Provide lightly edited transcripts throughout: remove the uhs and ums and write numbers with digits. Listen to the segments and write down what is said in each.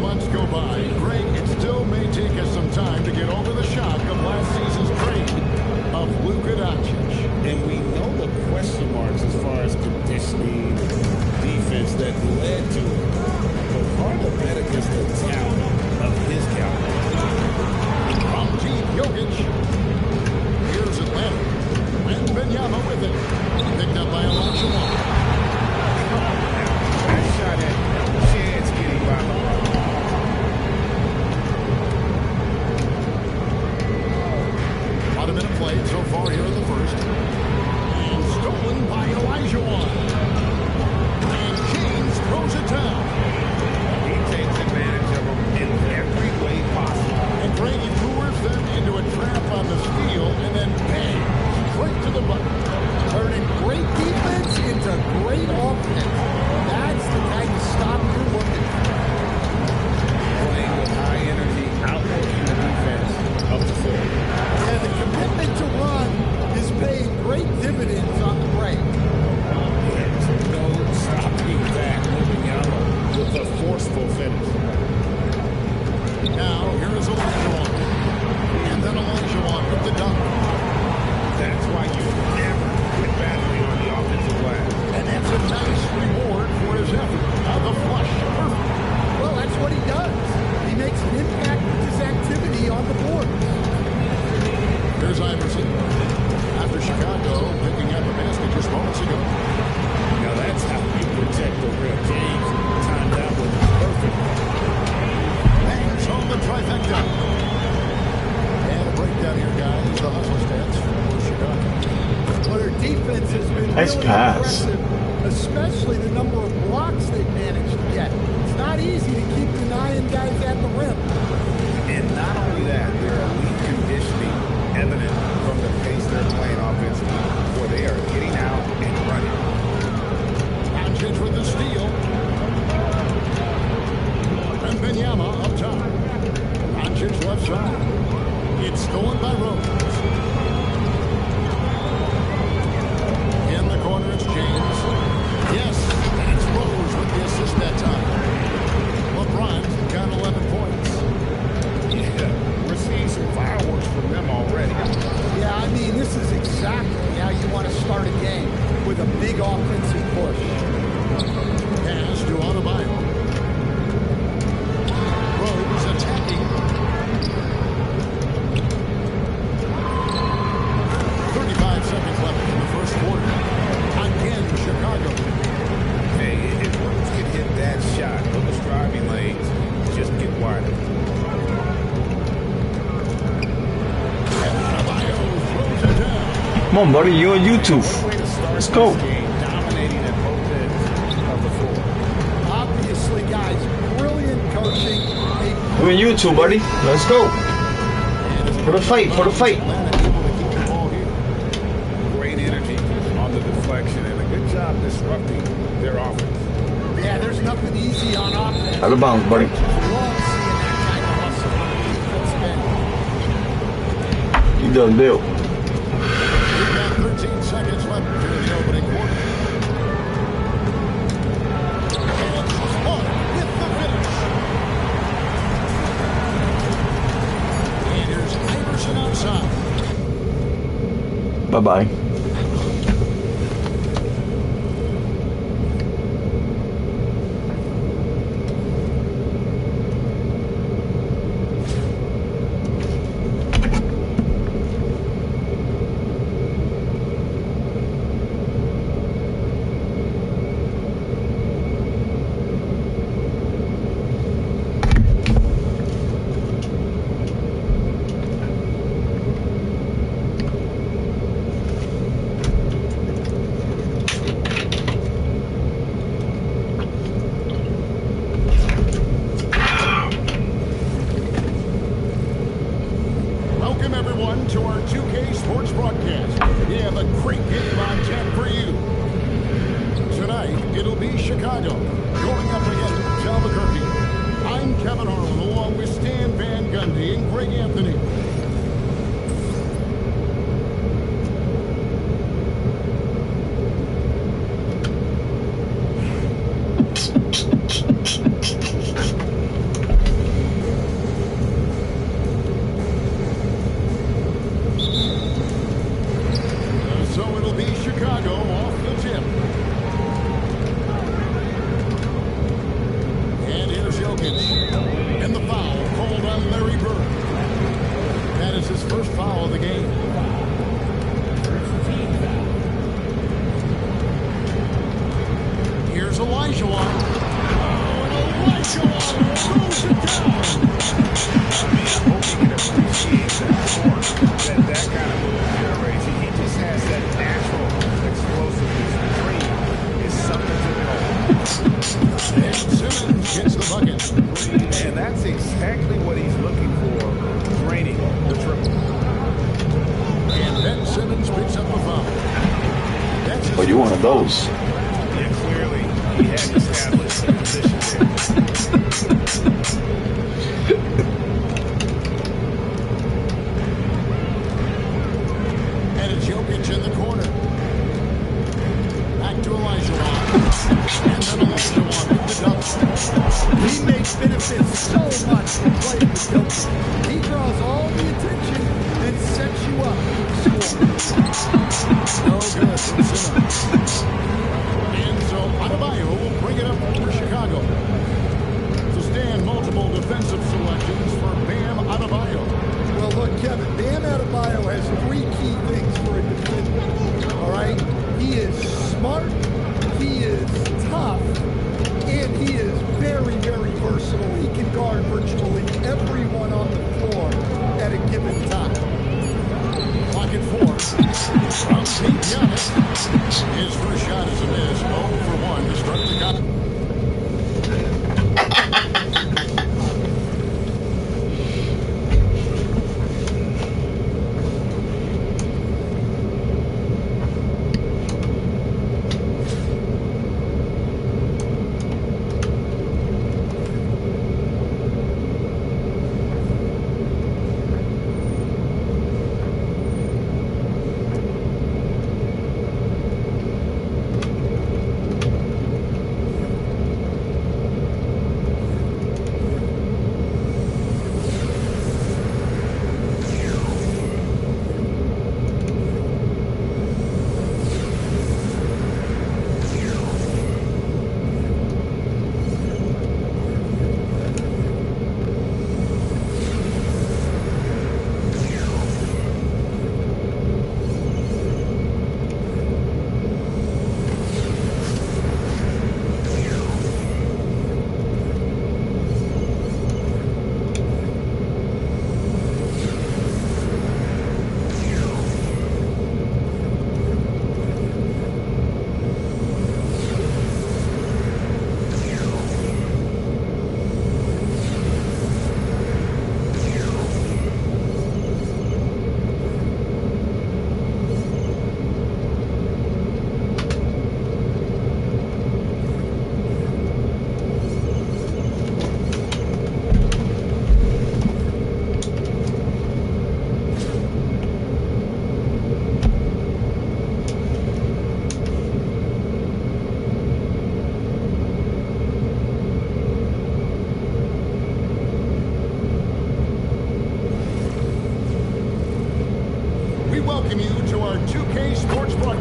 months go by, Greg, it still may take us some time to get over the shock of last season's trade of Luka Doncic. And we know the question marks as far as conditioning and defense that led to it. But hard to bet against the talent of his caliber. From Team Jokic, here's Atlanta. Wembanyama with it. Picked up by Olajuwon. That shot had no chance getting by LeBron. About a minute played so far here in the first. And stolen by Olajuwon. And James throws it down. He takes advantage of him in every way possible. And Brady lures them into a trap on the steal and then bang, straight to the bucket. Turning great defense into great offense. That's the kind of stop you're looking for. Playing with high energy, outworking the defense up the floor. And the commitment to run is paying great dividends on the break. There's no stopping that. Wembanyama with a forceful finish. Now, here is Olajuwon. And then Olajuwon with the dunk. That's why you never quit battling on the offensive glass. And that's a nice reward for his effort. The flush. Perfect. Well, that's what he does. He makes an impact with his activity on the board. Here's Iverson. After Chicago picking up a basket just moments ago. Now that's how you protect the rim. James timed out with perfect. Bangs on the trifecta. And a breakdown here, guys. The hustle stats for Chicago. But their defense has been Nice really pass. impressive, especially the number of blocks they've managed to get. It's not easy to keep denying guys at the rim. And not only that, their elite conditioning evident from the pace they're playing offensively, where they are getting out and running. Doncic with the steal. And Wembanyama up top. Doncic left side. It's stolen by Rose. In the corner, it's James. Yes, and it's Rose with the assist that time. LeBron's got 11 points. Yeah, we're seeing some fireworks from them already. Yeah, I mean, this is exactly how you want to start a game, with a big offensive push. Pass to Adebayo. Rose attacking. 35 seconds left in the first quarter. Again, Chicago. Hey, if Rose can hit that shot, those driving lanes just get wider. And Adebayo throws it down. Come on, buddy, you on YouTube. Way to start Let's go. this game, dominating at both ends of the floor. Obviously, guys, brilliant coaching. You on YouTube, buddy. Let's go. For the fight, for the fight. Atlanta able to keep the ball here. Great energy on the deflection and a good job disrupting their offense. Yeah, there's nothing easy on offense. Out of bounds, buddy. Love seeing that kind of hustle on the defensive end. You done deal. We've got 13 seconds left here in the opening quarter. And Smart with the finish. And here's Iverson outside. Bye-bye.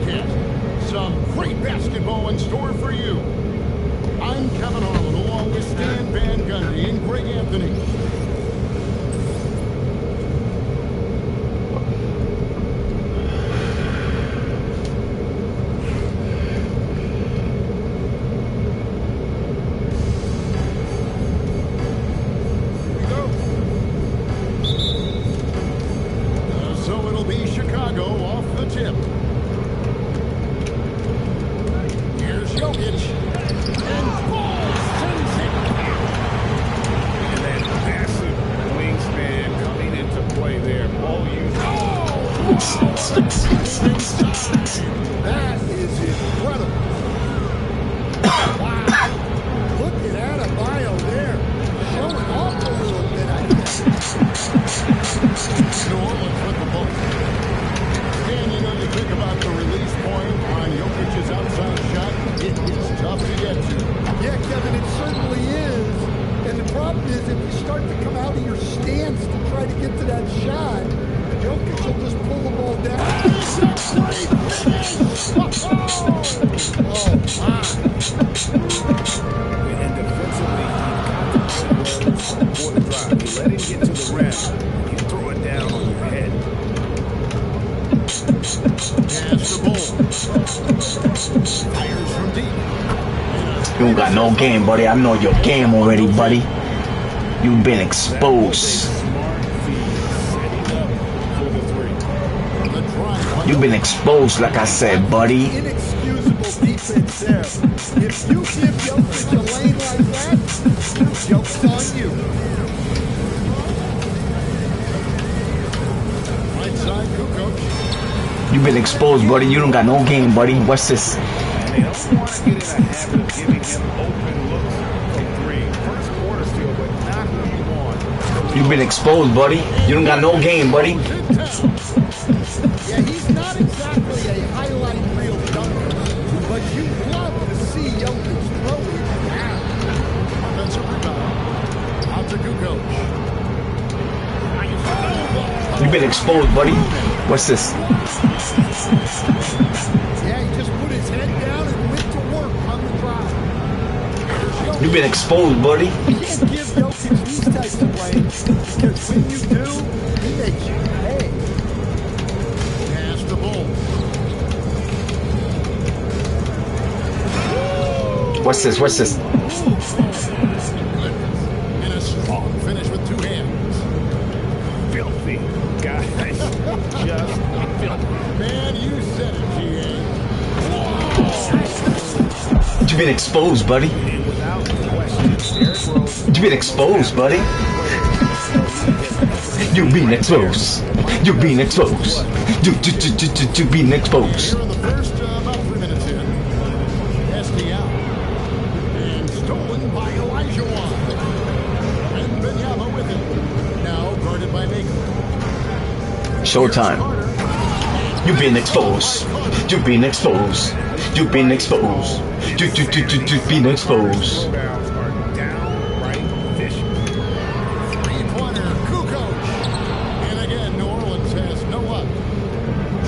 broadcast. Some great basketball in store for you. I'm Kevin Harlan, along with Stan Van Gundy and Greg Anthony. So it'll be Chicago off the tip. Here's Jokic. And ball sends it back. And that massive wingspan coming into play there. Ball used. That is incredible. Wow. Look at Adebayo there. Showing off a little bit, I guess. New Orleans with the ball. And you know, you think about the release point on Jokic's outside shot. It is tough to get to. Yeah, Kevin, it certainly is. And the problem is if you start to come out of your stance to try to get to that shot, Jokic will just pull the ball down. Oh, my. And defensively, he contemplated for the drive. You let him get to the rim. You throw it down on your head. Pass the ball. Fires from deep. You don't got no game, buddy. I know your game already, buddy. You've been exposed. Smart feed, setting up for the three. The drive. You've been exposed, like I said, buddy. Inexcusable defense there. If you give Jokic a lane like that, joke's on you. Right side, Kukoc. You've been exposed, buddy. You don't got no game, buddy. What's this? And they don't want to get in a habit of giving him open looks from three. First quarter steal, but not who you want. You've been exposed, buddy. You don't got no game, buddy. Yeah, he's not exactly a highlight reel dunker, but you love to see Jokic throw it down. Offensive rebound. Out to Kukoc. You've been exposed, buddy. What's this? Yeah, he just put his head down and went to work on the drive. You've been exposed, buddy. You can't give Jokic these types of lanes, because when you do, he makes you pay. Pass the ball. What's this? What's this? And a strong finish with two hands. Filthy. Guys, just filthy. Man, you said it, G.A. You've been exposed, buddy. And without question, Derrick Rose. You've been exposed, buddy. You've been exposed. You've been exposed. You've been exposed. Here in the first, about 3 minutes in. Esty out. And stolen by Elijah Wan. And Benyama with it. Now guarded by Baker. Showtime. You've been exposed. You've been exposed. You've been exposed. You've been exposed. Rebounds are downright vicious. Three-pointer, Kukoc. And again, New Orleans has no luck.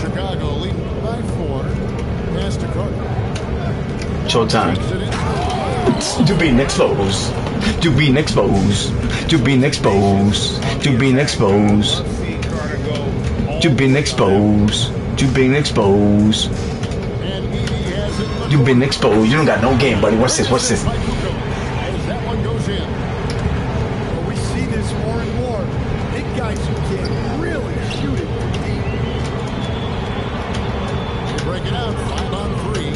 Chicago leading by 4. Pass to Carter. Showtime. Takes it in. You've been exposed. You've been exposed. You've been exposed. You've been exposed. See Carter go all You've been exposed. You've been exposed. And Edie has it. You've been exposed. You don't got no game, buddy. What's this? What's this? By Kukoc. As that one goes in. Well, we see this more and more. Big guys who can really shoot it from deep. They break it out. 5 on 3.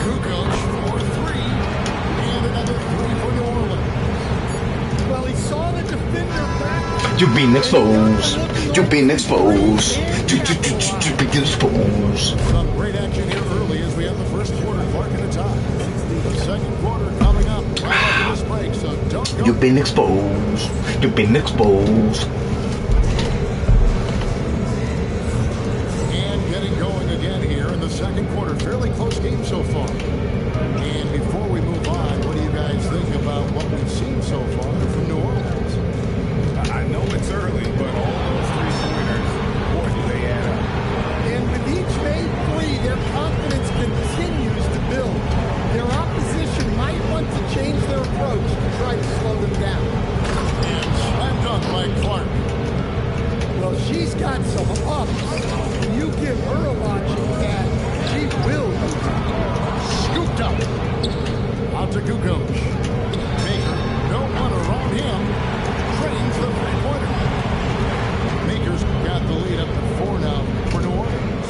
Kukoc for 3. And another 3 for New Orleans. Well, he saw the defender back. You've been exposed. You've been exposed. You've been exposed. Some great action here early as we have the first quarter clock at a time. The second quarter coming up right after this break, so don't go. You've been exposed. You've been exposed. And getting going again here in the second quarter. Fairly close game so far. And before we move on, what do you guys think about what we've seen so far from New Orleans? I know it's early, but all those three-pointers, boy, do they add up. And with each made three, they're got some ups. And you give her a launching pad, she will use it. Scooped up. Out to Kukoc. Baker, no one around him. Drains the three-pointer. Baker's got the lead up to 4 now for New Orleans.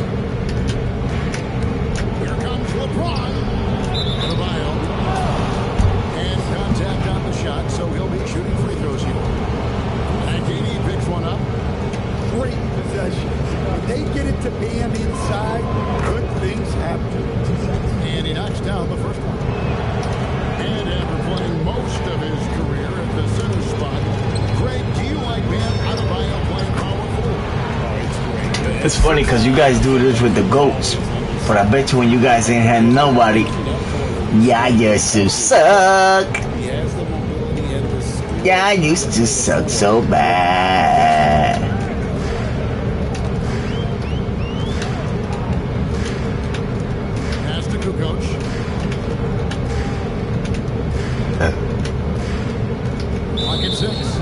Here comes LeBron. Adebayo. And contact on the shot, so he'll be shooting free throws here. And KD picks one up. Great possession. When they get it to Bam inside, good things happen. And he knocks down the first one. And after playing most of his career at the center spot, Greg, do you like Bam Adebayo playing power forward? Oh, it's great. It's funny because you guys do this with the goats, but I bet you when you guys ain't had nobody, y'all used to suck. He has the mobility and the skill. Y'all used to suck so bad. Pass to Kukoc. Clock at 6.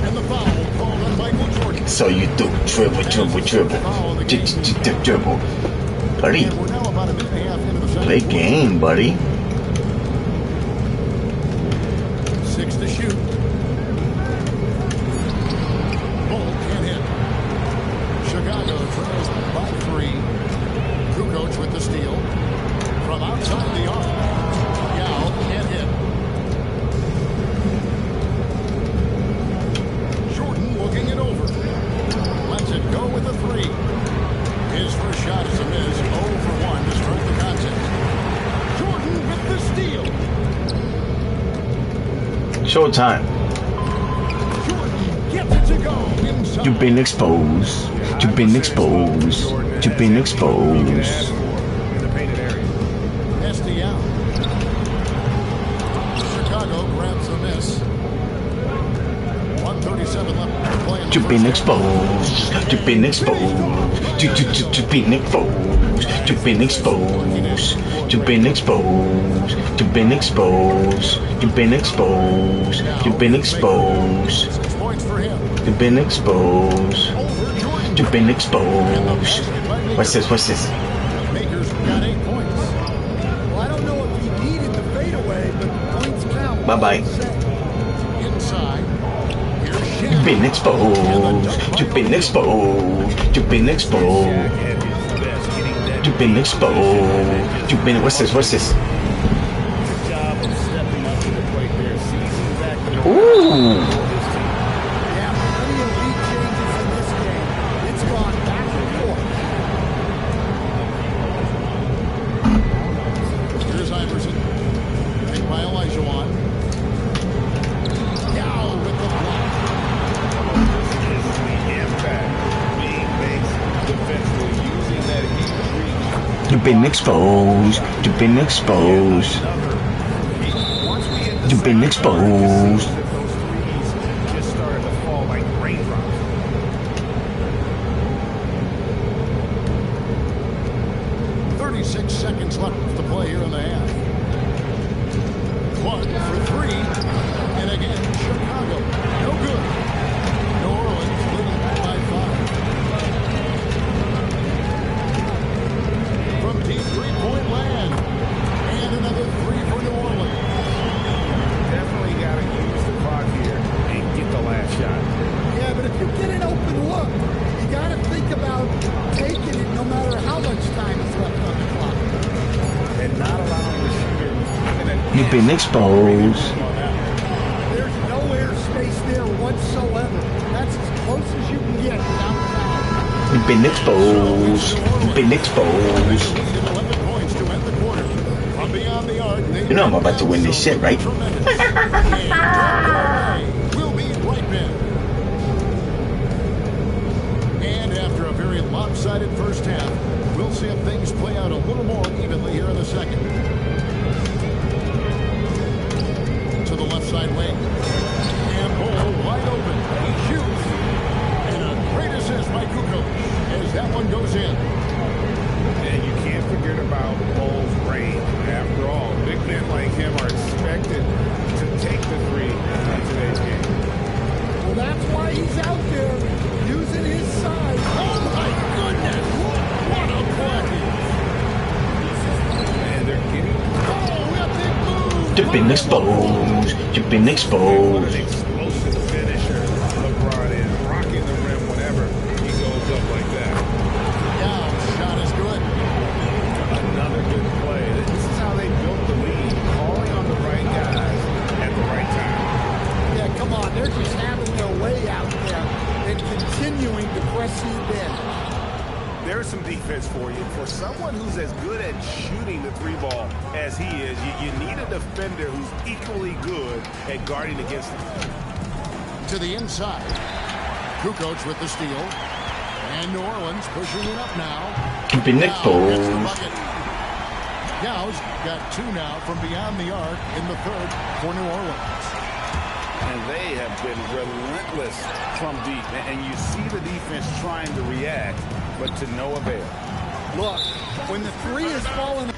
And the foul called on Michael Jordan. So you do dribble. Dribble. Buddy, And we're now about a minute and a half into the second play quarter. game, buddy. 6 to shoot. Bull can't hit. Chicago trails by 3. Kukoc with the steal. From outside the arc. Yao can't hit. Jordan looking it over. Lets it go with the 3. His first shot is a miss. 0 for 1 to start the contest. Jordan with the steal. Showtime. Jordan gets it to go inside. You've been exposed. You've been exposed. You've been exposed. In the painted area. Estial. Chicago grabs the miss. 1:37 left to play in the You've been first exposed. You've been exposed. You've been exposed. You've been exposed. You've been exposed. You've been exposed. You've been exposed. You've been exposed. 6 points for him. You've been exposed. Over Jordan. You've been exposed. What's this? What's this? Makers got 8 points. Well, I don't know if he needed the fadeaway, but points count. Bye-bye. Inside. Here's You've Shannon. been exposed. You've been exposed. You've been exposed. At his best, getting that You've been exposed. You've been. What's this? What's this? job of stepping up to the plate there. Sees exactly Ooh. Yeah, plenty of lead changes in this game. It's gone back and forth. Here's Iverson. Picked by Olajuwon. Yao with the block. is the impact being based defensively using that huge reach. You've been exposed. You've been exposed. Once we hit the You've been exposed. those threes just started to fall like raindrops. 36 seconds left to play here in the half. Clark for 3. And again, Chicago. No good. New Orleans leading by 5. From deep three-point land. And another 3 for New Orleans. Definitely got to use the clock here and get the last shot. Yeah, but if you get an open look, you got to think about taking it no matter how much time is left on the clock. And not allowing the shooter even an You've been exposed. on that one. There's no airspace there whatsoever. That's as close as you can get without foul. You've been exposed. You've been exposed. Lead at 11 points to end the quarter. From beyond the arc, You know I'm about to win this shit, right? Tremendous. And we'll be right back. And after a very lopsided first half, we'll see if things play out a little more evenly here in the second. To the left side wing. And Bull wide open. He shoots. And a great assist by Kukoc as that one goes in. And you can't forget about Bull's range. After all, big men like him are expected to take the three in today's game. Well, that's why he's out there using his size You've been exposed. You've been What exposed. an explosive finisher LeBron is, rocking the rim whenever he goes up like that. Yeah, shot is good. Another good play. This is how they built the lead, calling on the right guys at the right time. Yeah, come on. They're just having their way out there and continuing to press you in. There's some defense for you. For someone who's as good at shooting the three ball as he is, you need a defender who's equally good at guarding against him. To the inside. Kukoc with the steal. And New Orleans pushing it up now. You've been Yao gets the exposed. bucket. Yao's got two now from beyond the arc in the third for New Orleans. And they have been relentless from deep. And you see the defense trying to react, but to no avail. Look, when the three is falling.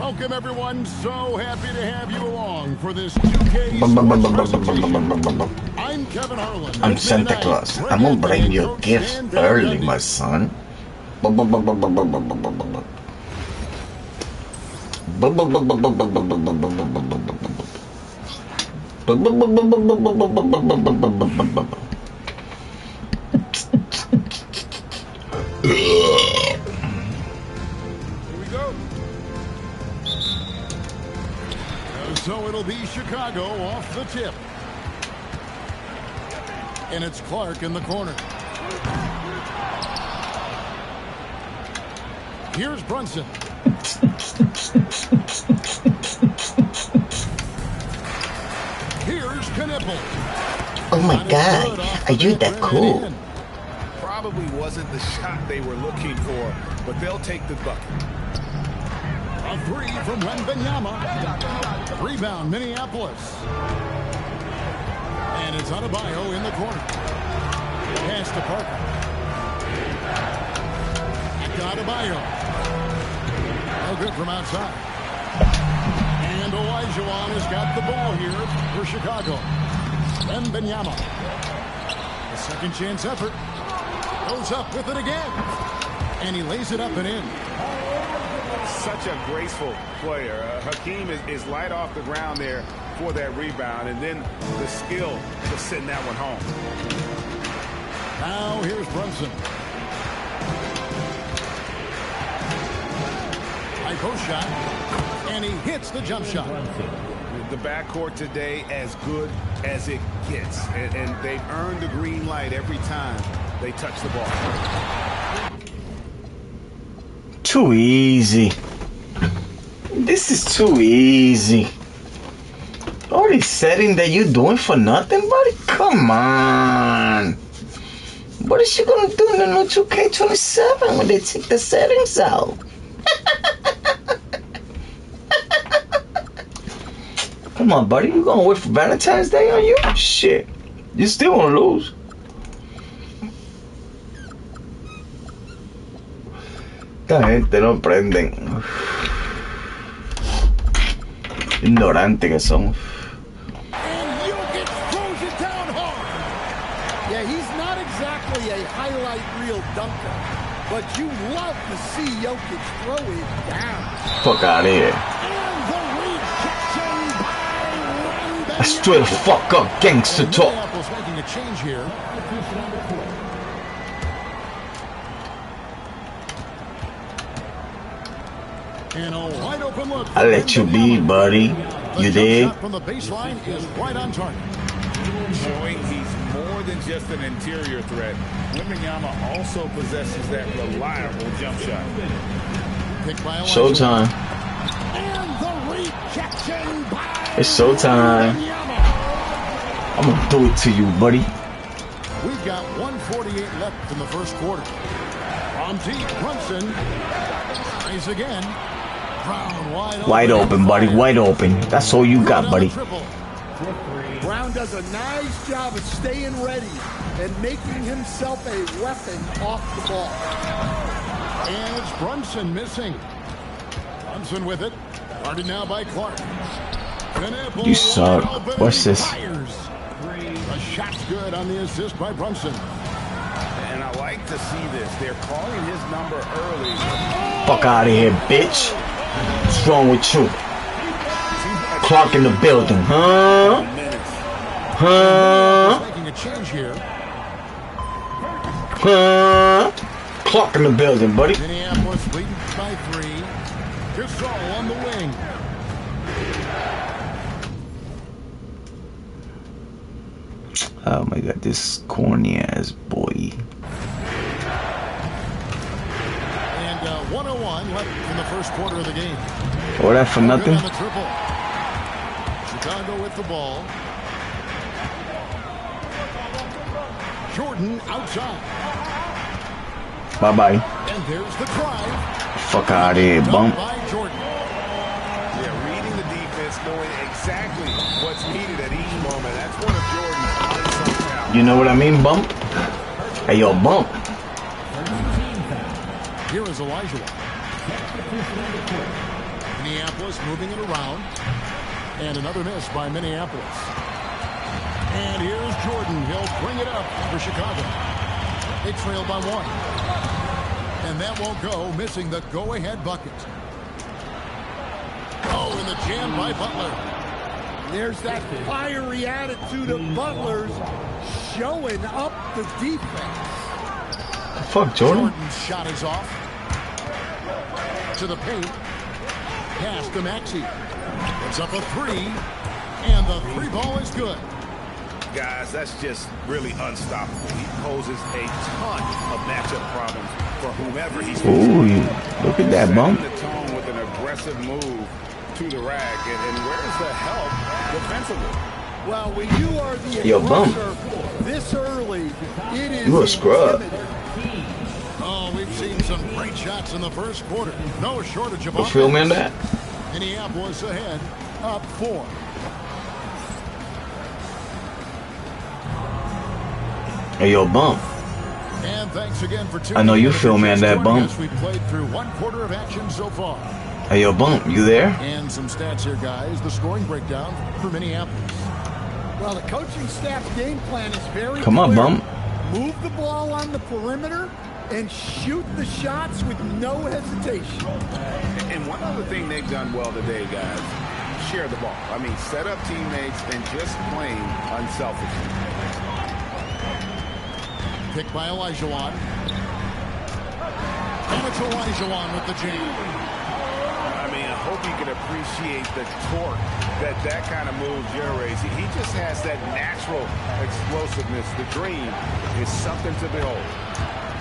Welcome, everyone. So happy to have you along for this 2K Sports presentation. I'm Kevin Harlan. I'm Santa Claus. I'm gonna bring you gifts early, my son. So it'll be Chicago off the tip. And it's Clark in the corner. Here's Brunson. Here's Knipple. Oh my God, are you that cool? Probably wasn't the shot they were looking for, but they'll take the bucket. A three from Wembanyama. Rebound, Minneapolis. And it's Adebayo in the corner. Pass to Parker. Back to Adebayo. No good from outside. And Olajuwon has got the ball here for Chicago. Wembanyama. A second chance effort. Goes up with it again. And he lays it up and in. Such a graceful player. Hakeem is light off the ground there for that rebound, and then the skill to send that one home. Now here's Brunson. High post shot, and he hits the jump shot. The backcourt today as good as it gets, and they've earned the green light every time they touch the ball. Too easy. This is too easy. All this setting that you doing for nothing, buddy? Come on. What is she gonna do in the new 2K27 when they take the settings out? Come on, buddy. You gonna wait for Valentine's Day on you? Shit. You still gonna lose. Esta gente no aprenden. Ignorante que son. And Jokic throws it down hard. Yeah, he's not exactly a highlight reel dunker, but you love to see Jokic throw it down. Fuck out of here. And the rejection by I straight fuck up gangster talk. Minneapolis making a change here. And a wide open look. I let you be, buddy. You did. From the baseline is right on target. Showing he's more than just an interior threat. Wembanyama also possesses that reliable jump shot. Showtime. And the rejection by It's showtime. I'm gonna do it to you, buddy. We've got 1:48 left in the first quarter. From deep, Brunson. Nice again. Brown Wide open, buddy. Wide open. That's all you got, buddy. Brown does a nice job of staying ready and making himself a weapon off the ball. And it's Brunson missing. Brunson with it. Guarded now by Clark. You suck. What's this? The shot's good on the assist by Brunson. And I like to see this. They're calling his number early. Fuck out of here, bitch. What's wrong with you? Clark in the building, huh? Huh? Making a change here. Huh? Clark in the building, buddy. Minneapolis leading by 3. Gasol on the wing. Oh my God, this corny ass boy. And 1:01 left in the first quarter of the game. All that for nothing? On the triple. Chicago with the ball. Jordan outside. Bye-bye. And there's the drive. Fuck out of here, bump. By Jordan. Yeah, reading the defense, knowing exactly what's needed at each moment. That's one of Jordan's unsung talents. You know what I mean, bump? Hey, yo, bump. Here is Olajuwon. Minneapolis moving it around. And another miss by Minneapolis. And here's Jordan. He'll bring it up for Chicago. They trail by 1. And that won't go, missing the go-ahead bucket. Oh, and the jam by Butler. There's that fiery attitude of Butler's showing up the defense. Fuck, Jordan. Jordan's shot is off. To the paint. Pass to Maxey. It's up a 3. And the 3 ball is good. Guys, that's just really unstoppable. He poses a ton of matchup problems for whomever he's facing. Ooh, look at that bump. Setting the tone with an aggressive move to the rack. And where's the help defensively? Well, when you are the Bump. aggressor this early, it is You a scrub. intimidating. Oh, we've seen some great shots in the first quarter. No shortage of Go Phil man offense. back. Minneapolis ahead, up 4. Hey, yo, bump. And thanks again for tuning I know you in. feel, man, that Joining bump. us. We played through 1 quarter of action so far. Hey, yo, bump. You there? And some stats here, guys. The scoring breakdown for Minneapolis. Well, the coaching staff's game plan is very Come on, clear. bump. Move the ball on the perimeter and shoot the shots with no hesitation. And one other thing they've done well today, guys, share the ball. I mean, set up teammates and just plain unselfishly. Picked by Olajuwon. And it's Olajuwon with the jam. I mean, I hope you can appreciate the torque that kind of move generates. He just has that natural explosiveness. The dream is something to behold.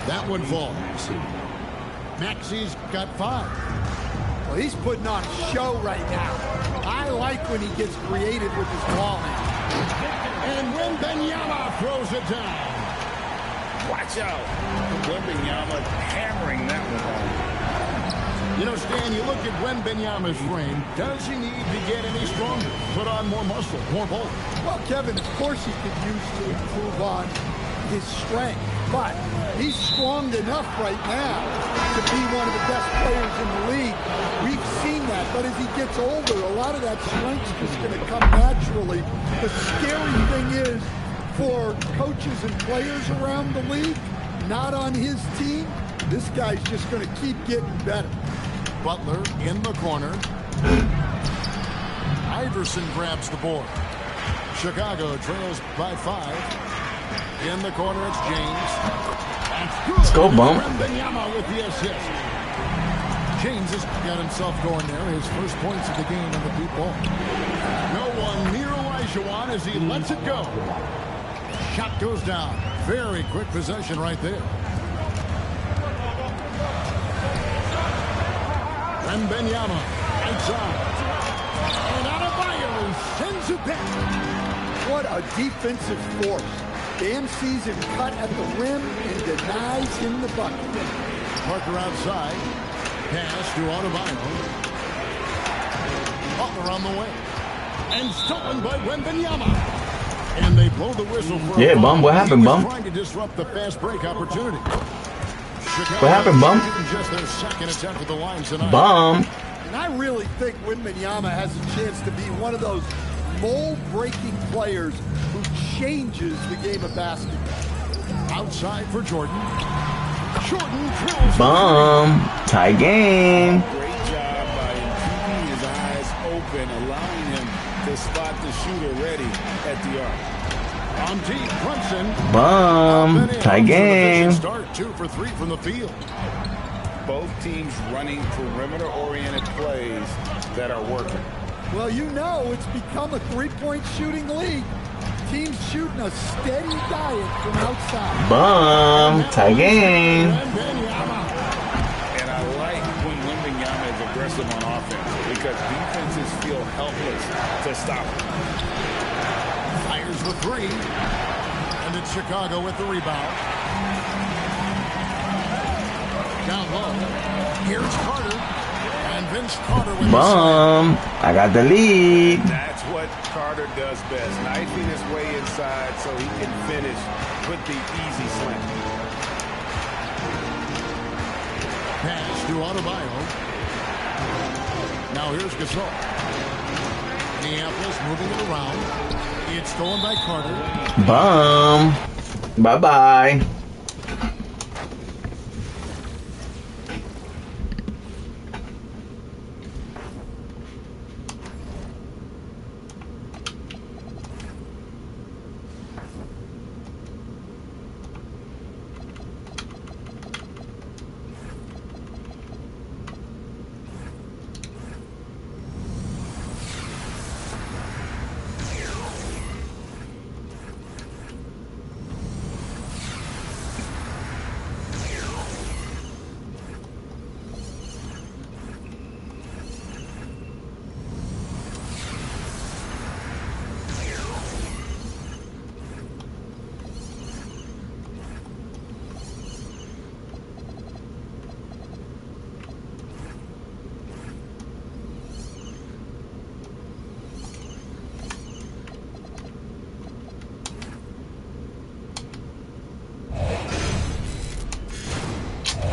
That one falls. Maxey's got 5. Well, he's putting on a show right now. I like when he gets creative with his ball now. And Wembanyama throws it down. Watch out. Wembanyama hammering that one home. You know, Stan, you look at Wembanyama's frame. Does he need to get any stronger? Put on more muscle, more bulk? Well, Kevin, of course he could use to improve on his strength, but he's strong enough right now to be one of the best players in the league. We've seen that, but as he gets older, a lot of that strength's just going to come naturally. The scary thing is, for coaches and players around the league, not on his team, this guy's just going to keep getting better. Butler in the corner. Iverson grabs the board. Chicago trails by 5. In the corner, it's James. That's good. Let's go, bump. Wembanyama with the assist. James has got himself going there. His first points of the game on the deep ball. No one near Olajuwon as he lets it go. Shot goes down. Very quick possession right there. Wembanyama outside. And Adebayo sends it back. What a defensive force. Bam sees him cut at the rim and denies him the bucket. Parker outside. Pass to Adebayo. Butler on the way. And stolen by Wembanyama. And they blow the whistle for Yeah, a Bum, what happened, He was Bum? trying to disrupt the fast break opportunity. What happened, Bum? Just their second attempt at the line tonight. Bum. And I really think Wembanyama has a chance to be one of those mold-breaking players who changes the game of basketball. Outside for Jordan. Jordan drills. Bum. Tie game. Great job by keeping his eyes open, allowing him to spot the shooter ready at the arc. On deep, Brunson. Bum. Tie game. Start 2 for 3 from the field. Both teams running perimeter-oriented plays that are working. Well, you know it's become a three-point shooting league. Teams shooting a steady diet from outside. Bum. Tie game. Wembanyama. And I like when Wembanyama is aggressive on offense because defenses feel helpless to stop him. Fires the 3. And it's Chicago with the rebound. Down low. Here's Carter. And Vince Carter with the Bum. I got the lead. That's what Carter does best. Knifing his way inside so he can finish with the easy slam. pass to Adebayo. Now here's Gasol. Minneapolis moving it around. It's stolen by Carter. Bomb. Bye-bye.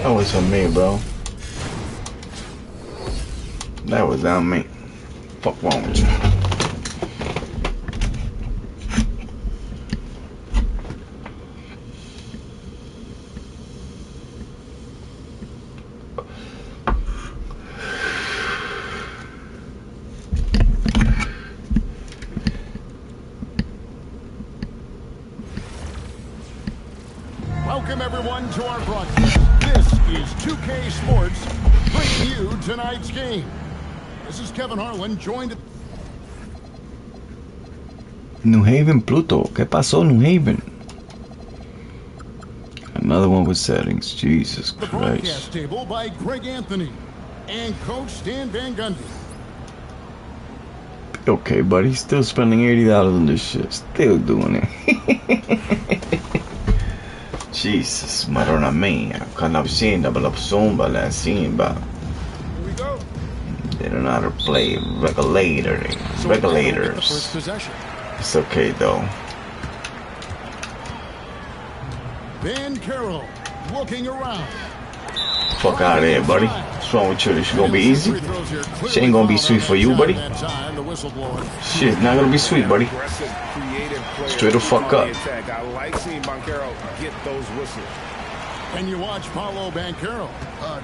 That was on me, bro. That was on me. Fuck wrong with you? Welcome everyone to our broadcast. This is 2K Sports bringing you tonight's game. This is Kevin Harlan joined. New Haven, Pluto. ¿Qué pasó, New Haven? Another one with settings. Jesus The Christ. broadcast table by Greg Anthony and Coach Stan Van Gundy. Okay, buddy. Still spending $80 on this shit. Still doing it. Jesus, Madonna mia. Quando scenda per la zumba, la simba. Here we go. They don't know how to play regulators. So Regulators. the first possession. It's okay though. Van Carroll looking around. Fuck out of here, buddy. What's wrong with you? This shit gonna be easy? She ain't gonna be sweet for you, buddy. Shit, not gonna be sweet, buddy. Aggressive, creative player Straight the fuck on the up. attack. I like seeing Banchero get those whistles. And you watch Paolo Banchero.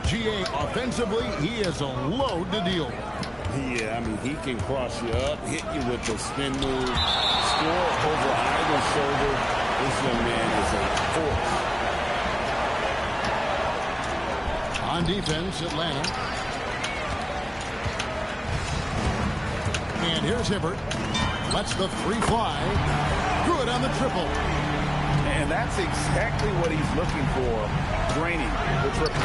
GA offensively, he is a load to deal with. Yeah, I mean, he can cross you up, hit you with the spin move, score over either shoulder. This young man is a force. On defense, Atlanta. And here's Hibbert. Lets the three fly. Good on the triple. And that's exactly what he's looking for, draining the triple.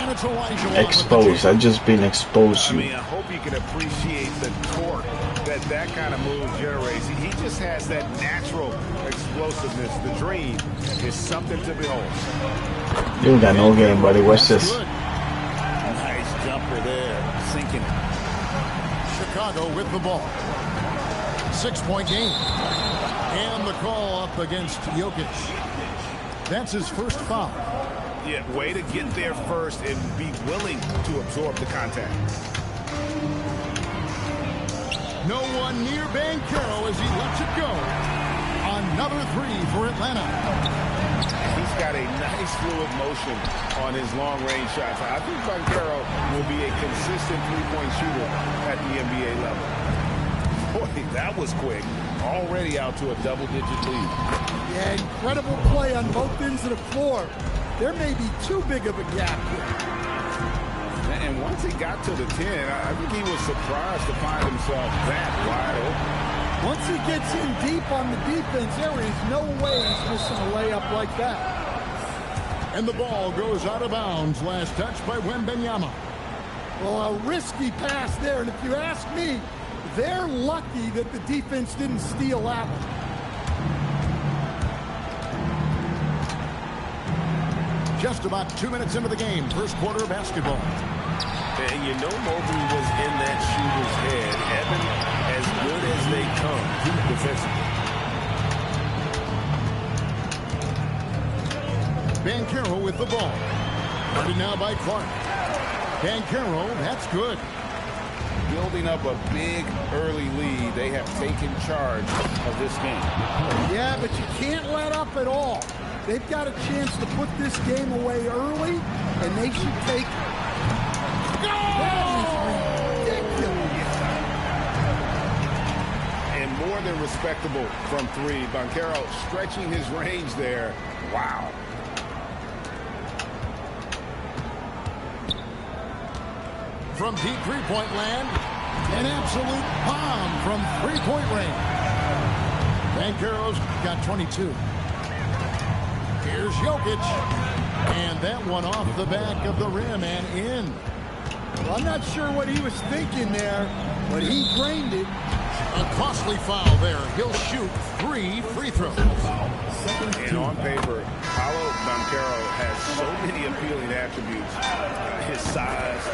And it's Elijah Wan with the Exposed. I just been exposed I you. mean, I hope you can appreciate the torque that kind of move generates. He just has that natural explosiveness. The dream is something to behold. You ain't got no game, buddy. Watch this. Good. Nice jumper there, sinking it. Chicago with the ball. 6-point game. And the call up against Jokic. That's his first foul. Yeah, way to get there first and be willing to absorb the contact. No one near Banchero as he lets it go. Another three for Atlanta. He's got a nice fluid motion on his long-range shots. I think Banchero will be a consistent three-point shooter at the NBA level. Boy, that was quick. Already out to a double-digit lead. Yeah, incredible play on both ends of the floor. There may be too big of a gap here. And once he got to the 10, I think he was surprised to find himself that wide open. Once he gets in deep on the defense, there is no way he's missing a layup like that. And the ball goes out of bounds. Last touch by Wembanyama. Well, a risky pass there, and if you ask me, they're lucky that the defense didn't steal that one. Just about 2 minutes into the game. First quarter of basketball. And you know Mobley was in that shooter's head. Evan, as good as they come defensively. Banchero with the ball. Guarded now by Clark. Banchero, that's good. building up a big early lead. They have taken charge of this game. Yeah, but you can't let up at all. They've got a chance to put this game away early, and they should take it. That is ridiculous. And more than respectable from three. Banchero stretching his range there. Wow. From deep three-point land, an absolute bomb from three-point range. Banchero's got 22. Here's Jokic, and that one off the back of the rim and in. Well, I'm not sure what he was thinking there, but he drained it. A costly foul there. He'll shoot 3 free throws. And on paper, Paolo Banchero has so many appealing attributes. His size,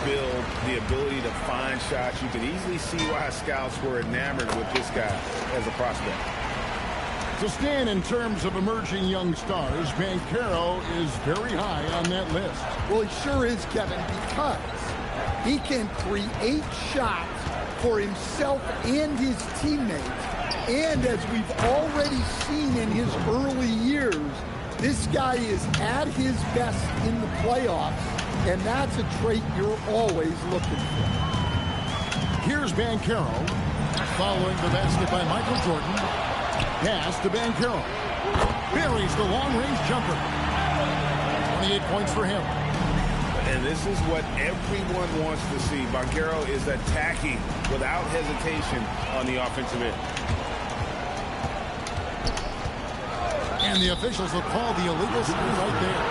build, the ability to find shots. You can easily see why scouts were enamored with this guy as a prospect. To stand in terms of emerging young stars, Banchero is very high on that list. Well, he sure is, Kevin, because he can create shots for himself and his teammates. And as we've already seen in his early years, this guy is at his best in the playoffs, and that's a trait you're always looking for. Here's Banchero, following the basket by Michael Jordan. Pass to Banchero. Buries the long-range jumper. 28 points for him. And this is what everyone wants to see. Banchero is attacking without hesitation on the offensive end. And the officials will call the illegal screen right there.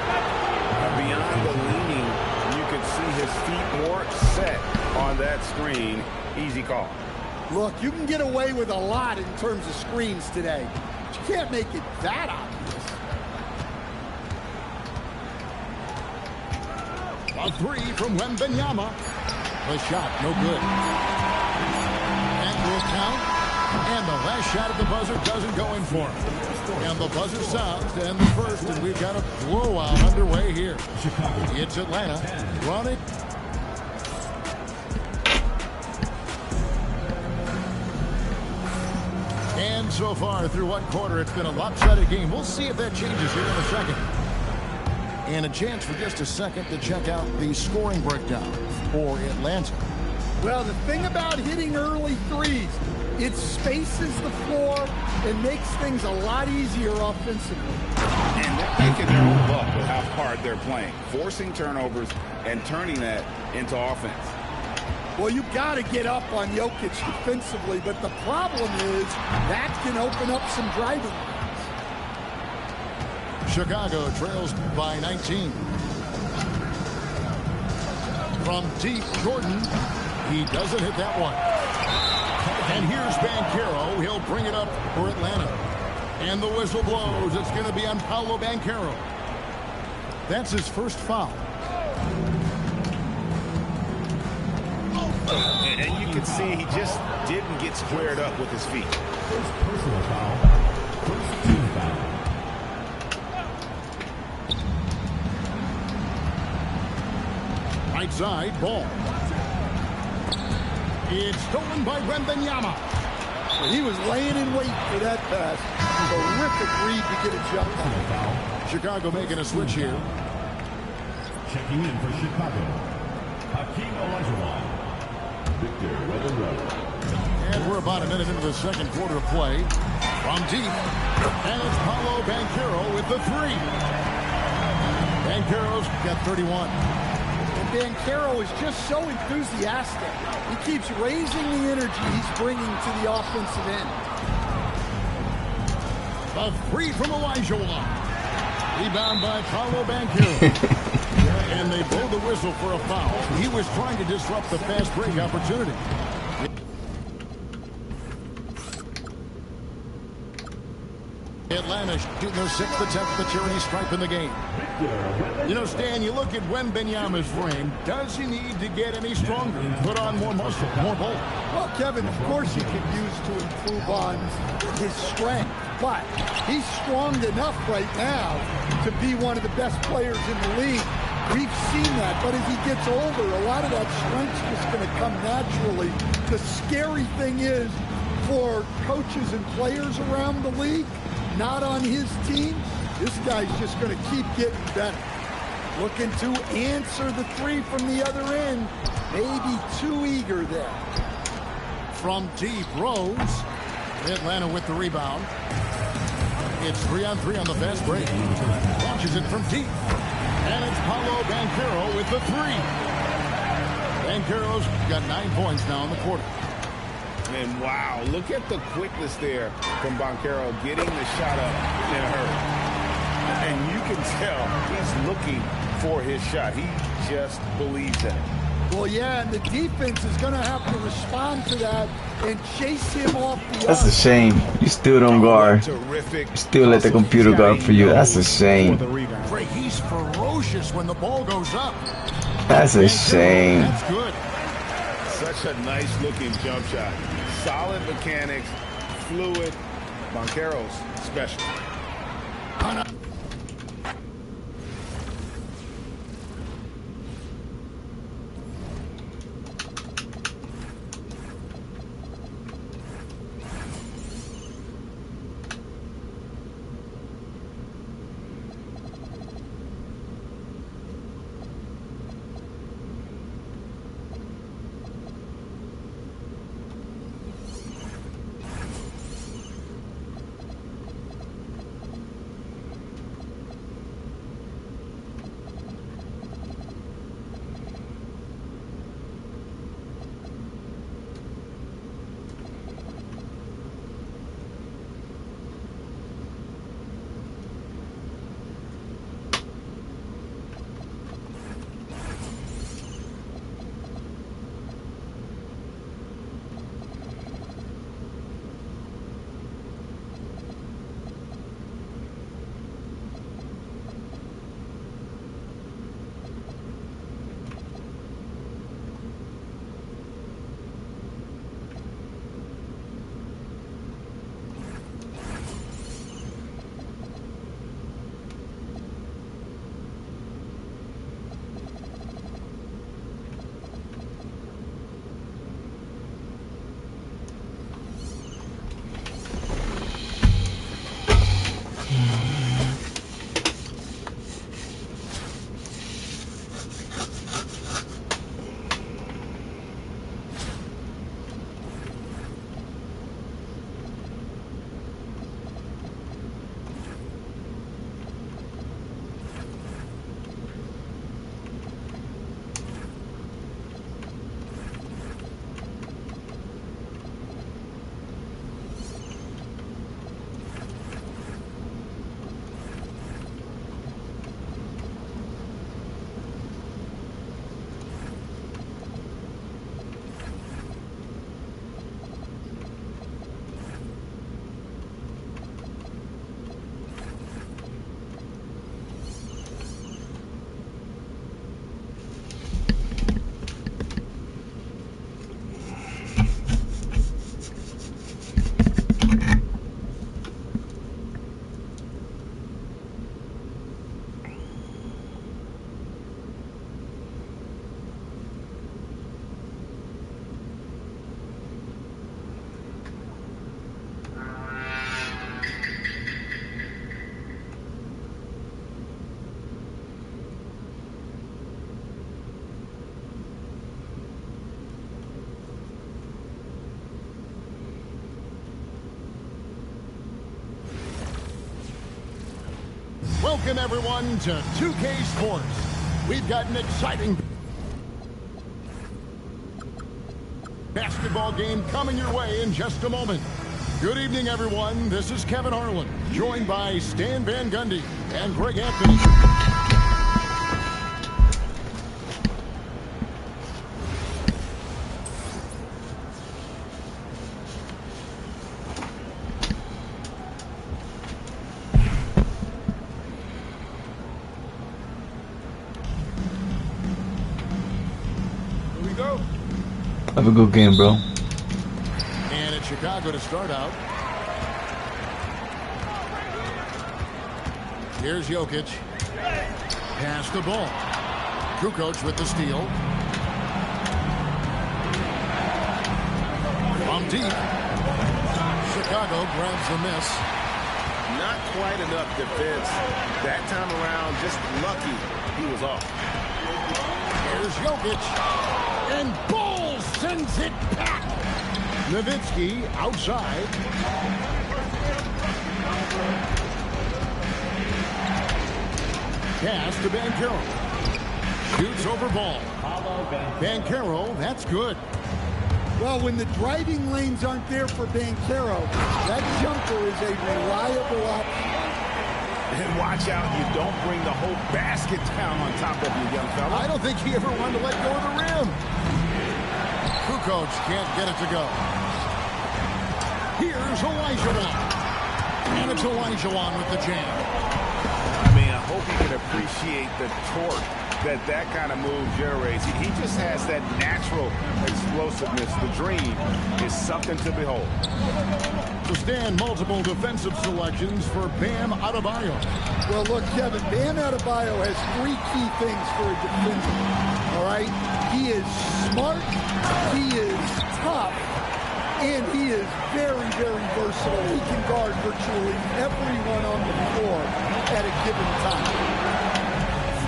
Beyond the leaning, you can see his feet more set on that screen. Easy call. Look, you can get away with a lot in terms of screens today, but you can't make it that obvious. A 3 from Wembanyama. The shot, no good. And will count. And the last shot at the buzzer doesn't go in for him. And the buzzer sounds to end the first, and we've got a blowout underway here. It's Atlanta. Run it. And so far through one quarter, it's been a lopsided game. We'll see if that changes here in a second. And a chance for just a second to check out the scoring breakdown for Atlanta. Well, the thing about hitting early threes, it spaces the floor and makes things a lot easier offensively. And they're making their own luck with how hard they're playing, forcing turnovers and turning that into offense. Well, you got to get up on Jokic defensively, but the problem is that can open up some driving lanes. Chicago trails by 19. From deep, Jordan. He doesn't hit that one. And here's Banchero. He'll bring it up for Atlanta. And the whistle blows. It's going to be on Paolo Banchero. That's his first foul. And you can see he just didn't get squared up with his feet. First personal foul. First team foul. Right side, ball. It's stolen by Wembanyama. He was laying in wait for that pass. Terrific read to get a jump on. Chicago making a switch here. Checking in for Chicago, Hakeem Olajuwon. Victor Wembanyama. And we're about a minute into the second quarter of play. From deep. And it's Paolo Banchero with the 3. Banchero's got 31. And Banchero is just so enthusiastic. He keeps raising the energy he's bringing to the offensive end. A 3 from Olajuwon. Rebound by Paolo Banchero. And they blow the whistle for a foul. He was trying to disrupt the fast break opportunity. Atlanta shooting their 6th attempt at the charity stripe in the game. You know, Stan, you look at Wembanyama's frame. Does he need to get any stronger? Put on more muscle, more bulk? Well, Kevin, of course he can use to improve on his strength, but he's strong enough right now to be one of the best players in the league. We've seen that, but as he gets older, a lot of that strength's just going to come naturally. The scary thing is, for coaches and players around the league, not on his team, this guy's just going to keep getting better. Looking to answer the three from the other end. Maybe too eager there. From deep, Rose. Atlanta with the rebound. It's 3-on-3 on the fast break. Launches it from deep. And it's Paolo Banchero with the three. Banchero's got 9 points now in the quarter. And wow, look at the quickness there from Banchero getting the shot up in a hurry. And you can tell he's looking for his shot. He just believes in it. Well, yeah, and the defense is going to have to respond to that and chase him off the That's a arc. shame. You still don't guard. Terrific. You still let the computer guard for you. That's a shame. Trey, he's ferocious when the ball goes up. That's a Banchero, shame. That's good. Such a nice looking jump shot. Solid mechanics, fluid. Banchero's special. Welcome, everyone, to 2K Sports. We've got an exciting basketball game coming your way in just a moment. Good evening, everyone. This is Kevin Harlan, joined by Stan Van Gundy and Greg Anthony. Have a good game, bro. And it's Chicago to start out. Here's Jokic. Pass the ball. Kukoc with the steal. From deep. Chicago grabs the miss. Not quite enough defense. That time around, just lucky he was off. Here's Jokic. And Ball sends it back. Nowitzki outside. Pass to Banchero. Shoots over Ball. Banchero, that's good. Well, when the driving lanes aren't there for Banchero, that jumper is a reliable option. And watch out, you don't bring the whole basket down on top of you, young fella. I don't think he ever wanted to let go of the rim. Kukoc can't get it to go. Here's Olajuwon. And it's Olajuwon with the jam. I mean, I hope you can appreciate the torque that kind of move generates. He just has that natural explosiveness. The dream is something to behold. To stand multiple defensive selections for Bam Adebayo. Well, look, Kevin, Bam Adebayo has three key things for a defender. All right? He is smart, he is tough, and he is very, very versatile. He can guard virtually everyone on the floor at a given time.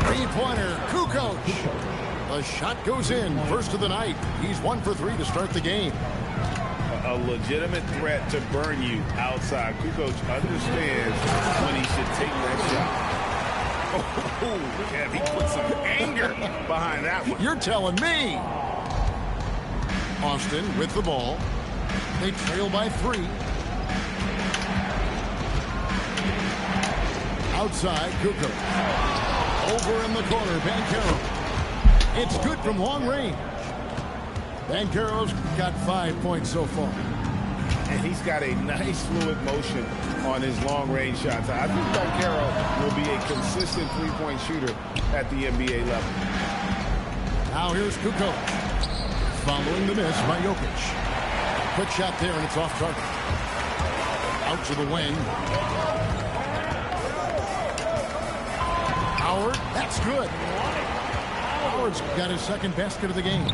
Three-pointer, Kukoc. The shot goes in. First of the night. He's 1 for 3 to start the game. A legitimate threat to burn you outside. Kukoc understands when he should take that shot. Oh, Kev, he put some anger behind that one. You're telling me. Austin with the ball. They trail by 3. Outside, Kukoc. Over in the corner, Banchero. It's good from long range. Banchero's got 5 points so far. And he's got a nice fluid motion on his long-range shots. I think Banchero will be a consistent three-point shooter at the NBA level. Now here's Kukoc. Following the miss by Jokic. Quick shot there, and it's off target. Out to the wing. Howard, that's good. Howard's got his second basket of the game.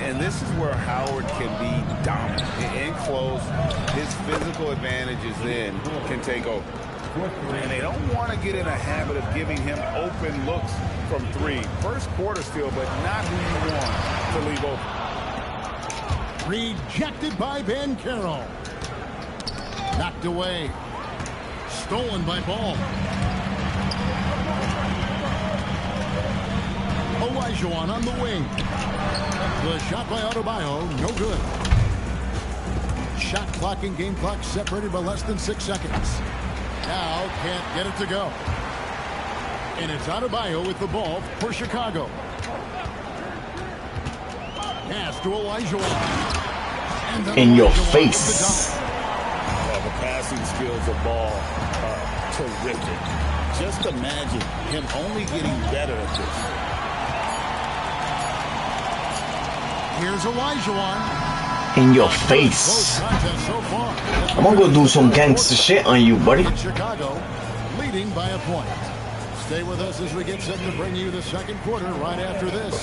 And this is where Howard can be dominant. In close, his physical advantages then can take over. And they don't want to get in a habit of giving him open looks from 3. First quarter still, but not who you want to leave open. Rejected by Banchero. Knocked away. Stolen by Ball. Olajuwon on the wing. The shot by Adebayo, no good. Shot clock and game clock separated by less than 6 seconds. Now can't get it to go. And it's Adebayo with the ball for Chicago. Pass to Olajuwon. In your face. Well, the passing skills of Ball are terrific. Just imagine him only getting better at this. Here's Olajuwon. In your face. I'm gonna go do some gangster shit on you, buddy. Chicago leading by a point. Stay with us as we get set to bring you the second quarter right after this.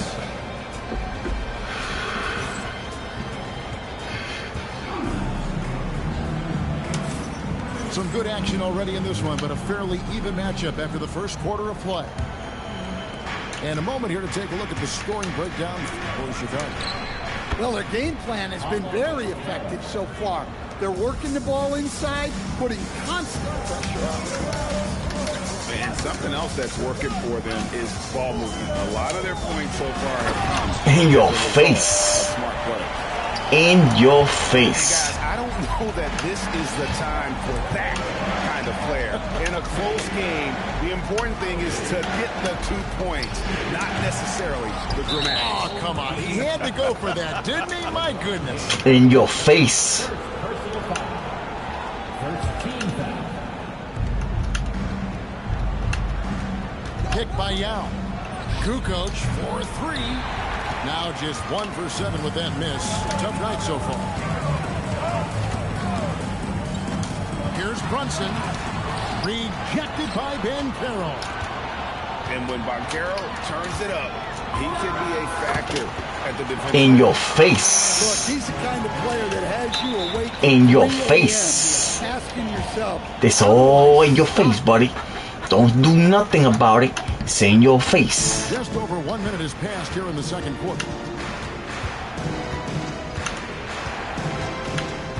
Some good action already in this one, but a fairly even matchup after the first quarter of play. And a moment here to take a look at the scoring breakdown for Chicago. Well, their game plan has been very effective so far. They're working the ball inside, putting constant pressure on. And something else that's working for them is ball movement. A lot of their points so far have come in your face. Smart play. In your Hey face. guys, I don't know that this is the time for that kind of player. In a close game, the important thing is to get the 2 points, not necessarily the dramatics. Oh, come on. He had to go for that, didn't he? My goodness. In your face. Personal foul. First team foul. Pick by Yao. Kukoc for 3. Now just 1 for 7 with that miss. Tough night so far. Here's Brunson. Rejected by Banchero. And when Banchero turns it up, he can be a factor at the defensive. In your Look, face. he's the kind of player that has you awake In at your 3 a.m. face. asking yourself, It's all in your face, buddy. Don't do nothing about it. It's in your face. Just over 1 minute has passed here in the second quarter.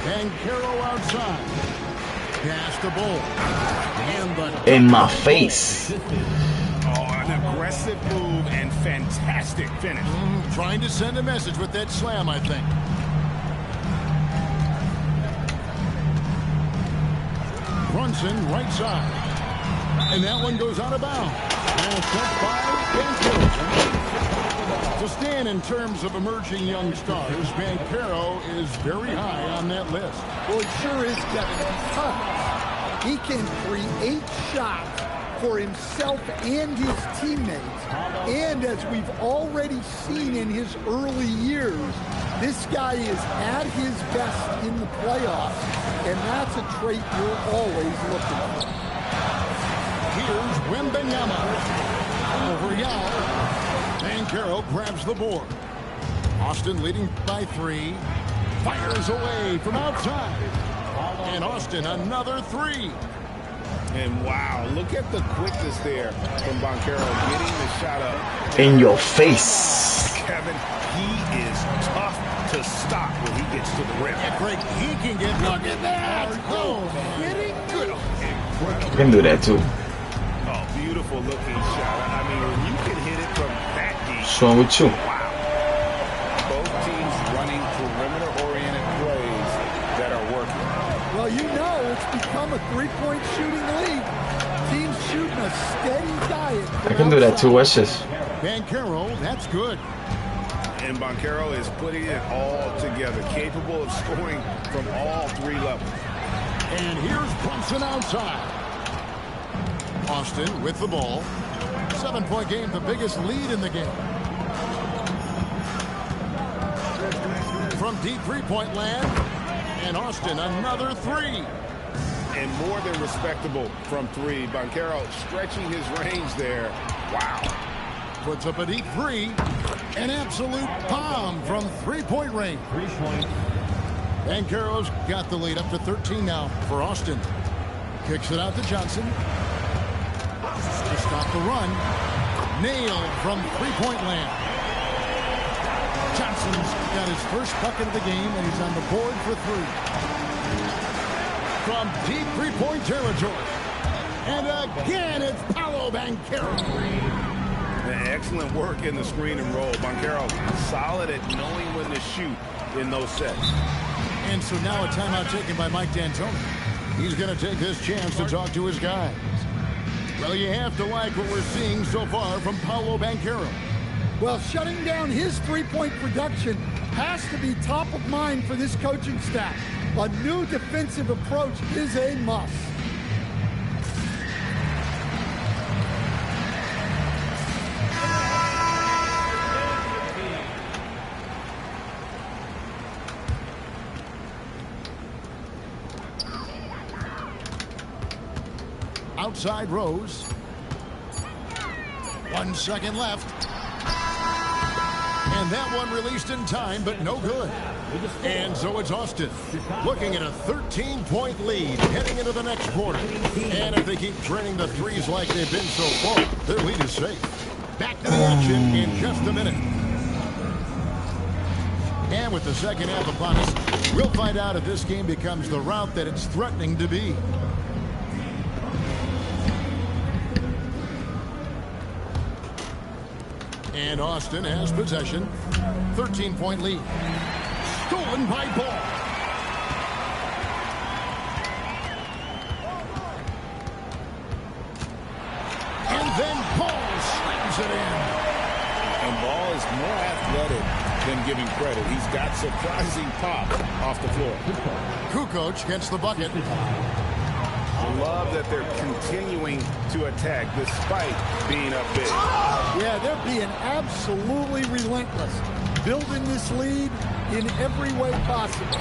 Banchero outside. Pass the ball. And the In my face. Oh, an aggressive move and fantastic finish. Trying to send a message with that slam, I think. Brunson, right side. And that one goes out of bounds. And touched by Banchero. To stand in terms of emerging young stars, Banchero is very high on that list. well, it sure is, Kevin, because he can create shots for himself and his teammates. And as we've already seen in his early years, this guy is at his best in the playoffs, and that's a trait you're always looking for. Here's Wembanyama. Over Yao. Banchero grabs the board. Austin leading by 3. Fires away from outside. And Austin another 3. And wow, look at the quickness there from Banchero getting the shot up. In your face. Kevin, he is tough to stop when he gets to the rim. Yeah, Craig, he can get. Look at that! Oh, Kidding? good. You can do that too. Oh, beautiful looking shot. I mean, when you can hit it from that deep. What's wrong with you? Wow. Both teams running perimeter-oriented plays that are working. Well, you know it's become a three-point shooting league. Teams shooting a steady diet. I can do that too. Watch this. Banchero, that's good. And Banchero is putting it all together, capable of scoring from all 3 levels. And here's Brunson outside. Austin with the ball. 7-point game, the biggest lead in the game. From deep three-point land. And Austin another 3. And more than respectable from 3. Banchero stretching his range there. Wow. Puts up a deep 3. An absolute bomb from three-point range. 3-point. Banchero's got the lead up to 13 now for Austin. Kicks it out to Johnson. To stop the run. Nailed from three-point land. Johnson's got his first bucket of the game, and he's on the board for 3. From deep three-point territory. And again, it's Paolo Banchero. Excellent work in the screen and roll. Banchero solid at knowing when to shoot in those sets. And so now a timeout taken by Mike D'Antoni. He's going to take this chance to talk to his guys. Well, you have to like what we're seeing so far from Paolo Banchero. Well, shutting down his three-point production has to be top of mind for this coaching staff. A new defensive approach is a must. Outside Rose. 1 second left. And that one released in time, but no good. And so it's Austin looking at a 13-point lead heading into the next quarter. And if they keep draining the threes like they've been so far, their lead is safe. Back to the action in just a minute. And with the second half upon us, we'll find out if this game becomes the route that it's threatening to be. And Austin has possession. 13-point lead. Stolen by Ball. And then Ball slams it in. And Ball is more athletic than giving credit. He's got surprising pop off the floor. Kukoc gets the bucket. I love that they're continuing to attack despite being up big. Yeah, they're being absolutely relentless, building this lead in every way possible.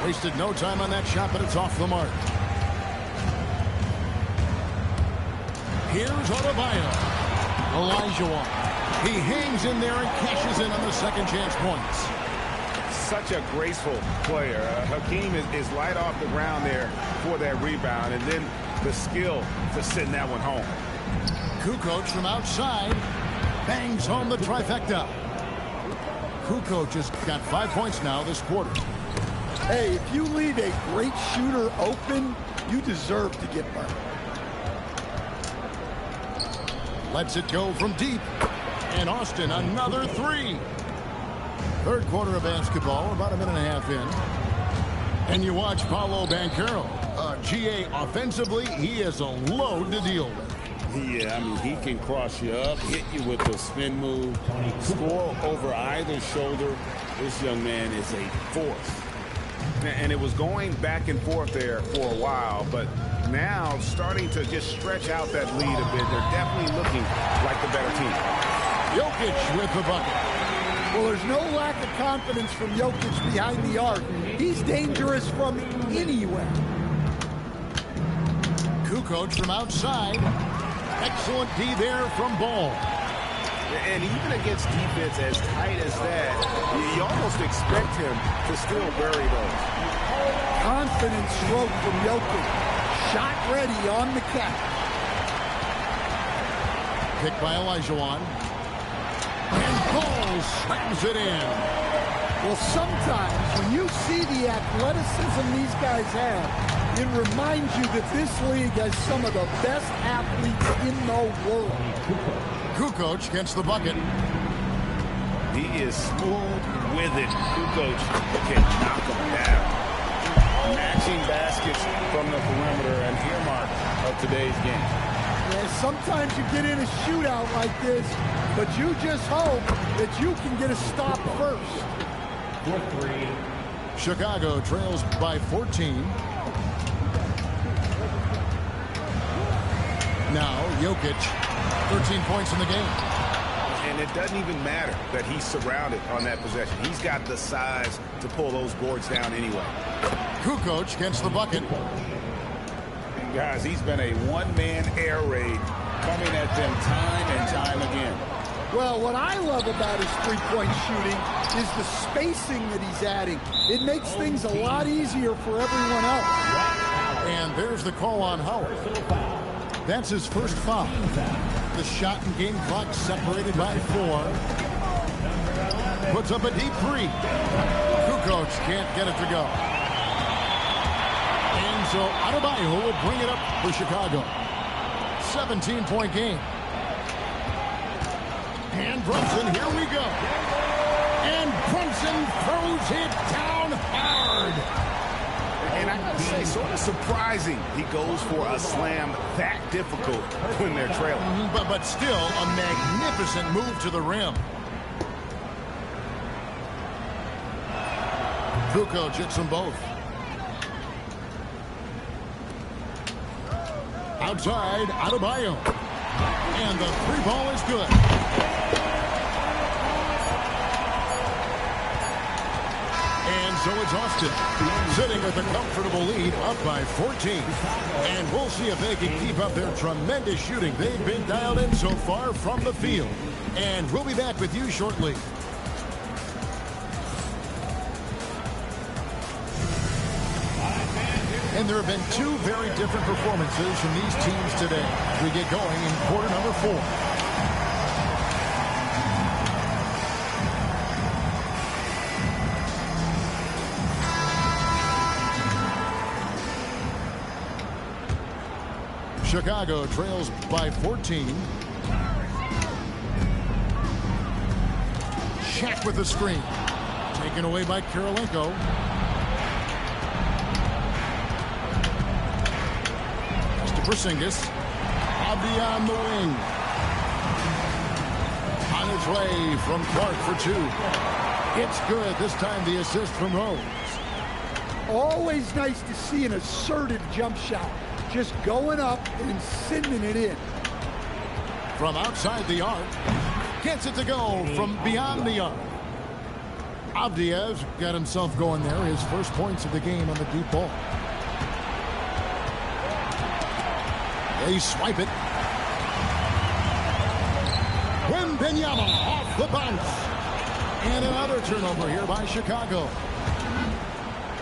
Wasted no time on that shot, but it's off the mark. Here's Adebayo. Olajuwon. He hangs in there and cashes in on the second chance points. Such a graceful player. Hakeem is light off the ground there for that rebound, and then the skill to send that one home. Kukoc from outside bangs home the trifecta. Kukoc has got 5 points now this quarter. Hey, if you leave a great shooter open, you deserve to get burned. Lets it go from deep. And Austin, another three. Third quarter of basketball, about a minute and a half in. And you watch Paolo Banchero. GA offensively, he is a load to deal with. Yeah, I mean, he can cross you up, hit you with the spin move, score over either shoulder. This young man is a force. And it was going back and forth there for a while, but now starting to just stretch out that lead a bit. They're definitely looking like the better team. Jokic with the bucket. Well, there's no lack of confidence from Jokic behind the arc. He's dangerous from anywhere. Kukoc from outside. Excellent D there from Ball. And even against defense as tight as that, you almost expect him to still bury those. Confident stroke from Jokic. Shot ready on the catch. Picked by Olajuwon. And Ball slams it in. Well, sometimes when you see the athleticism these guys have, it reminds you that this league has some of the best athletes in the world. Kukoc gets the bucket. He is smooth with it. Kukoc can knock him down. Matching baskets from the perimeter, an earmark of today's game. Yeah, sometimes you get in a shootout like this, but you just hope that you can get a stop first. Chicago trails by 14. Now, Jokic, 13 points in the game. And it doesn't even matter that he's surrounded on that possession. He's got the size to pull those boards down anyway. Kukoc gets the bucket. And guys, he's been a one-man air raid coming at them time and time again. Well, what I love about his three-point shooting is the spacing that he's adding. It makes things a lot easier for everyone else. And there's the call on Howard. That's his first foul. The shot and game clock separated by 4. Puts up a deep three. Kukoc can't get it to go. And so Adebayo will bring it up for Chicago. 17-point game. And Brunson, here we go. And Brunson throws it down hard. And I gotta say, sort of surprising he goes for a slam that difficult when they're trailing. But still a magnificent move to the rim. Kukoc hits them both. Outside, Adebayo. And the three ball is good. And so it's Austin sitting with a comfortable lead up by 14. And we'll see if they can keep up their tremendous shooting. They've been dialed in so far from the field. And we'll be back with you shortly. And there have been two very different performances from these teams today. We get going in quarter number 4. Chicago trails by 14. Shaq with the screen. Taken away by Kirilenko. Porzingis, Abdi on the wing. On his way from Clark for 2. It's good. This time the assist from Rose. Always nice to see an assertive jump shot. Just going up and sending it in. From outside the arc. Gets it to go from beyond the arc. Avdija got himself going there. His first points of the game on the deep ball. They swipe it. Wembanyama off the bounce. And another turnover here by Chicago.